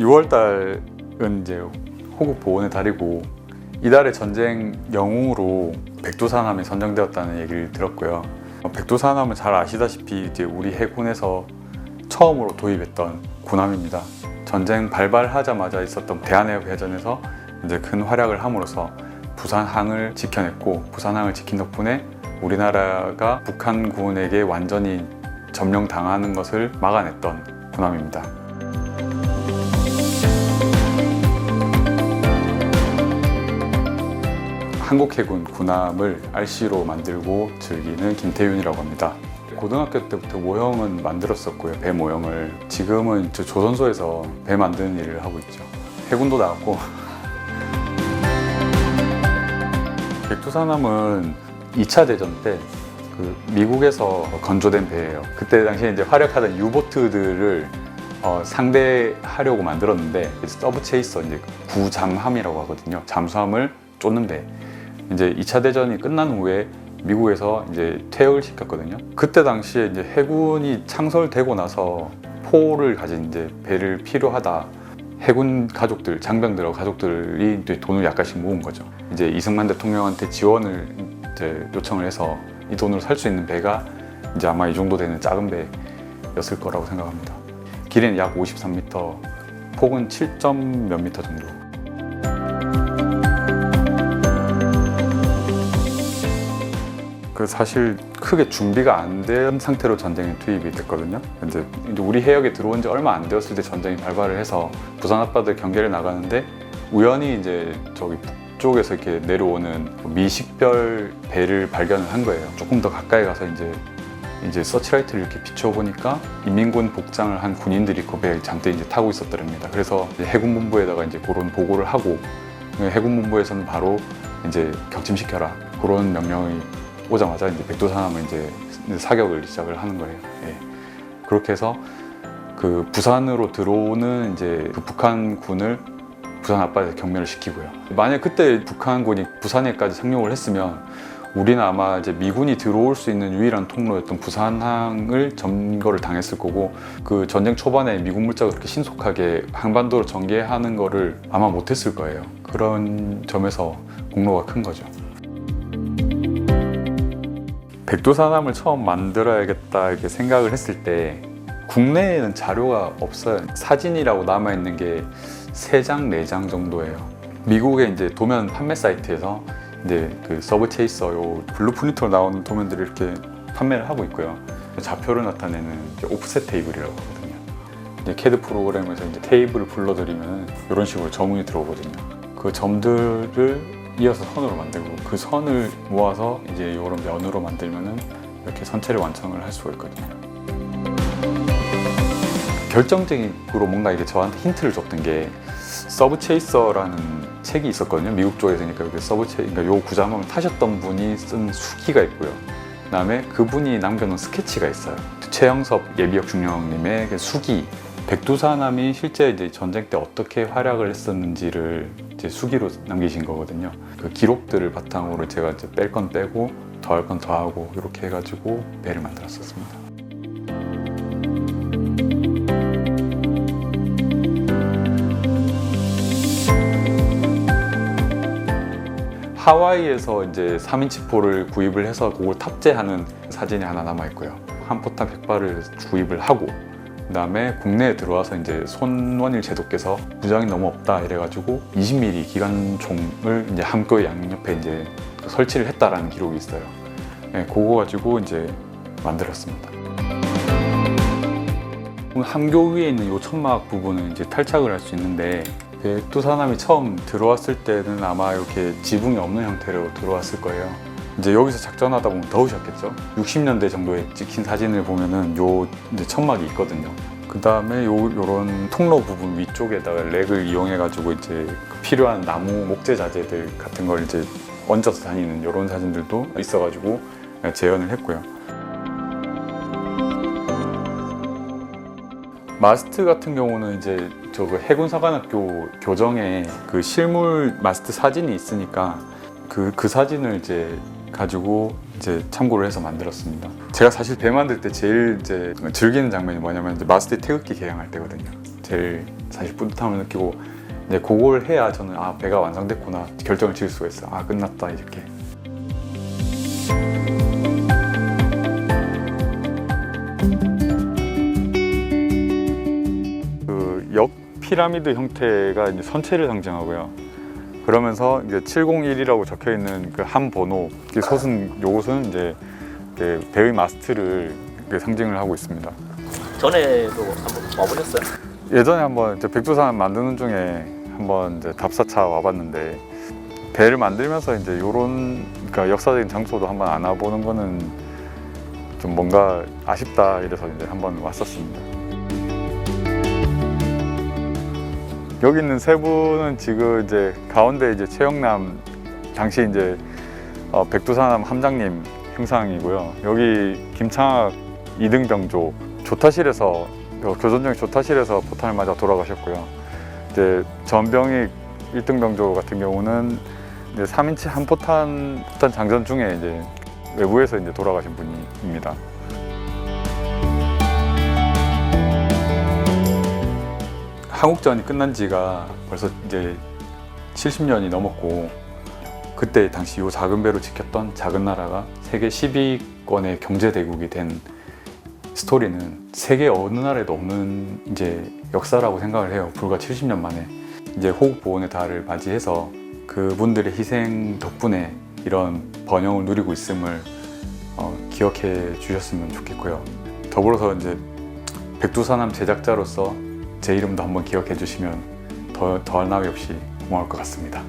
6월 달은 이제 호국 보훈의 달이고 이달의 전쟁 영웅으로 백두산함이 선정되었다는 얘기를 들었고요. 백두산함은 잘 아시다시피 이제 우리 해군에서 처음으로 도입했던 군함입니다. 전쟁 발발하자마자 있었던 대한해협해전에서 이제 큰 활약을 함으로써 부산항을 지켜냈고, 부산항을 지킨 덕분에 우리나라가 북한군에게 완전히 점령당하는 것을 막아냈던 군함입니다. 한국해군 군함을 RC로 만들고 즐기는 김태윤이라고 합니다. 고등학교 때부터 모형은 만들었었고요. 배 모형을. 지금은 저 조선소에서 배 만드는 일을 하고 있죠. 해군도 나왔고. 백두산함은 2차 대전 때 그 미국에서 건조된 배예요. 그때 당시에 이제 활약하던 유보트들을 상대하려고 만들었는데, 서브 체이서, 이제 구잠함이라고 하거든요. 잠수함을 쫓는 배. 이제 2차 대전이 끝난 후에 미국에서 이제 퇴역을 시켰거든요. 그때 당시에 이제 해군이 창설되고 나서 포를 가진 이제 배를 필요하다. 해군 가족들, 장병들하고 가족들이 이제 돈을 약간씩 모은 거죠. 이제 이승만 대통령한테 지원을 이제 요청을 해서 이 돈으로 살 수 있는 배가 이제 아마 이 정도 되는 작은 배였을 거라고 생각합니다. 길이는 약 53m, 폭은 7점 몇 미터 정도. 사실 크게 준비가 안 된 상태로 전쟁에 투입이 됐거든요. 이제 우리 해역에 들어온 지 얼마 안 되었을 때 전쟁이 발발을 해서 부산 앞바다에 경계를 나가는데 우연히 이제 저기 북쪽에서 이렇게 내려오는 미식별 배를 발견을 한 거예요. 조금 더 가까이 가서 이제 서치라이트를 이렇게 비춰보니까 인민군 복장을 한 군인들이 그 배에 잠들 이제 타고 있었더랍니다. 그래서 이제 해군본부에다가 이제 그런 보고를 하고, 해군본부에서는 바로 이제 격침시켜라, 그런 명령이 오자마자 이제 백두산함을 이제 사격을 시작을 하는 거예요. 예. 그렇게 해서 그 부산으로 들어오는 이제 그 북한군을 부산 앞바다에서 경멸을 시키고요. 만약 그때 북한군이 부산에까지 상륙을 했으면 우리는 아마 이제 미군이 들어올 수 있는 유일한 통로였던 부산항을 점거를 당했을 거고, 그 전쟁 초반에 미군 물자가 그렇게 신속하게 항반도를 전개하는 거를 아마 못했을 거예요. 그런 점에서 공로가 큰 거죠. 백두산함을 처음 만들어야겠다 이렇게 생각을 했을 때 국내에는 자료가 없어요. 사진이라고 남아있는 게 3장, 4장 정도예요. 미국의 이제 도면 판매 사이트에서 이제 그 서브 체이서, 요 블루프린트로 나오는 도면들을 이렇게 판매를 하고 있고요. 좌표를 나타내는 오프셋 테이블이라고 하거든요. 이제 CAD 프로그램에서 이제 테이블을 불러들이면 이런 식으로 점이 들어오거든요. 그 점들을 이어서 선으로 만들고, 그 선을 모아서 이제 이런 면으로 만들면은 이렇게 선체를 완성을 할 수가 있거든요. 결정적으로 뭔가 이게 저한테 힌트를 줬던 게 서브 체이서라는 책이 있었거든요. 미국 쪽에서. 그러니까 그러니까 요 구잠함을 타셨던 분이 쓴 수기가 있고요. 그다음에 그분이 남겨놓은 스케치가 있어요. 최영섭 예비역 중령님의 그 수기. 백두산함이 실제 이제 전쟁 때 어떻게 활약을 했었는지를 이제 수기로 남기신 거거든요. 그 기록들을 바탕으로 제가 이제 뺄 건 빼고 더할 건 더하고 이렇게 해가지고 배를 만들었었습니다. 하와이에서 이제 3인치포를 구입을 해서 그걸 탑재하는 사진이 하나 남아 있고요. 한 포탄 100발을 구입을 하고, 그 다음에 국내에 들어와서 이제 손원일 제독께서 부장이 너무 없다 이래가지고 20mm 기관총을 이제 함께 양옆에 이제 설치를 했다라는 기록이 있어요. 네, 그거 가지고 이제 만들었습니다. 함교 위에 있는 요 천막 부분은 이제 탈착을 할 수 있는데, 백두산함이 처음 들어왔을 때는 아마 이렇게 지붕이 없는 형태로 들어왔을 거예요. 이제 여기서 작전하다 보면 더우셨겠죠. 60년대 정도에 찍힌 사진을 보면은 요 이제 천막이 있거든요. 그 다음에 요런 통로 부분 위쪽에다가 렉을 이용해 가지고 이제 필요한 나무 목재 자재들 같은 걸 이제 얹어서 다니는 요런 사진들도 있어 가지고 재현을 했고요. 마스트 같은 경우는 이제 저 해군사관학교 교정에 그 실물 마스트 사진이 있으니까 그 사진을 이제 가지고 이제 참고를 해서 만들었습니다. 제가 사실 배 만들 때 제일 이제 즐기는 장면이 뭐냐면 이제 마스트 태극기 개양할 때거든요. 제일 사실 뿌듯함을 느끼고 이제 그걸 해야 저는 아 배가 완성됐구나 결정을 지을 수가 있어요. 아 끝났다 이렇게. 그 역 피라미드 형태가 이제 선체를 상징하고요. 그러면서 이제 701이라고 적혀 있는 그 한 번호, 그 솥은 요것은 이제 그 배의 마스트를 상징을 하고 있습니다. 전에도 한번 와보셨어요? 예전에 한번 이제 백두산 만드는 중에 한번 이제 답사차 와봤는데 배를 만들면서 이제 요런 그러니까 역사적인 장소도 한번 안 와보는 거는 좀 뭔가 아쉽다 이래서 이제 한번 왔었습니다. 여기 있는 세 분은 지금 이제 가운데 이제 최영남 당시 이제 백두산 함장님 형상이고요. 여기 김창학 2등 병조 조타실에서 교전용 조타실에서 포탄을 맞아 돌아가셨고요. 이제 전병익 1등 병조 같은 경우는 이제 3인치 한 포탄 장전 중에 이제 외부에서 이제 돌아가신 분입니다. 한국전이 끝난 지가 벌써 이제 70년이 넘었고 그때 당시 이 작은 배로 지켰던 작은 나라가 세계 10위권의 경제 대국이 된 스토리는 세계 어느 나라에도 없는 이제 역사라고 생각을 해요. 불과 70년 만에 이제 호국 보훈의 달을 맞이해서 그분들의 희생 덕분에 이런 번영을 누리고 있음을 기억해 주셨으면 좋겠고요. 더불어서 이제 백두산함 제작자로서 제 이름도 한번 기억해 주시면 더할 나위 없이 고마울 것 같습니다.